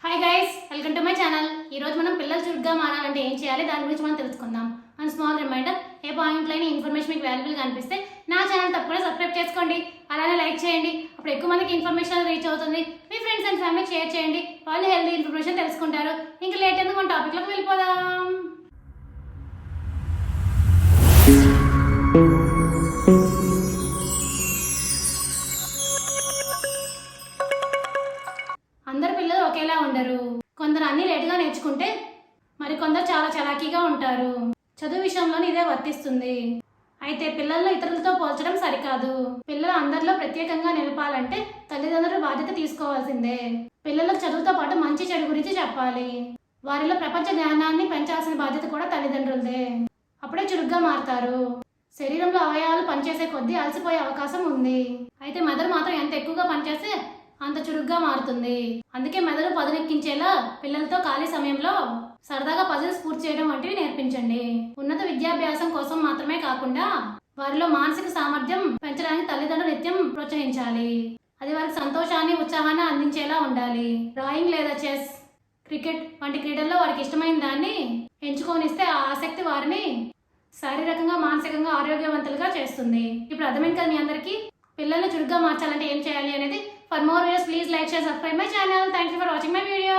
Hi guys, welcome to my channel. ఈరోజు మనం పిల్లలు చురుగ్గా మారాలంటే ఏం చేయాలి దాని గురించి మనం తెలుసుకుందాం. అండ్ స్మాల్ రిమైండర్, ఏ పాయింట్లో అయినా ఇన్ఫర్మేషన్ మీకు వాల్యుబుల్గా అనిపిస్తే నా ఛానల్ తప్పకుండా సబ్స్క్రైబ్ చేసుకోండి, అలానే లైక్ చేయండి. అప్పుడు ఎక్కువ మందికి ఇన్ఫర్మేషన్ రీచ్ అవుతుంది. మీ ఫ్రెండ్స్ అండ్ ఫ్యామిలీకి షేర్ చేయండి, వాళ్ళు హెల్తీ ఇన్ఫర్మేషన్ తెలుసుకుంటారు. ఇంకా లేట్ ఎందుకు మన టాపిక్లోకి వెళ్ళిపోదాం. అందరు పిల్లలు ఒకేలా ఉండరు. కొందరు అన్ని లేటుగా నేర్చుకుంటే మరి కొందరు చాలా చలాకీగా ఉంటారు. చదువు విషయంలో ఇదే వర్తిస్తుంది. అయితే పిల్లలను ఇతరులతో పోల్చడం సరికాదు. పిల్లలు అందరిలో ప్రత్యేకంగా నిలపాలంటే తల్లిదండ్రులు బాధ్యత తీసుకోవాల్సిందే. పిల్లలకు చదువుతో పాటు మంచి చెడు గురించి చెప్పాలి. వారిలో ప్రపంచ జ్ఞానాన్ని పెంచాల్సిన బాధ్యత కూడా తల్లిదండ్రులదే. అప్పుడే చురుగ్గా మారుతారు. శరీరంలో అవయవాలు పనిచేసే కొద్దీ అలసిపోయే అవకాశం ఉంది. అయితే మెదడు మాత్రం ఎంత ఎక్కువగా పనిచేస్తే అంత చురుగ్గా మారుతుంది. అందుకే మెదడు పదునెక్కించేలా పిల్లలతో ఖాళీ సమయంలో సరదాగా పజిల్స్ పూర్తి చేయడం వంటివి నేర్పించండి. ఉన్నత విద్యాభ్యాసం కోసం మాత్రమే కాకుండా వారిలో మానసిక సామర్థ్యం పెంచడానికి తల్లిదండ్రులు నిత్యం ప్రోత్సహించాలి. అది వారికి సంతోషాన్ని, ఉత్సాహాన్ని అందించేలా ఉండాలి. డ్రాయింగ్ లేదా చెస్, క్రికెట్ వంటి క్రీడల్లో వారికి ఇష్టమైన దాన్ని ఎంచుకొనిస్తే ఆ ఆసక్తి వారిని శారీరకంగా, మానసికంగా ఆరోగ్యవంతులుగా చేస్తుంది. ఇప్పుడు అర్థమైంది కదా మీ అందరికీ? పిల్లల్ని చురుగ్గా మార్చాలంటే ఏం చేయాలి అనేది. For more videos, please like, share, subscribe my channel. Thank you for watching my video.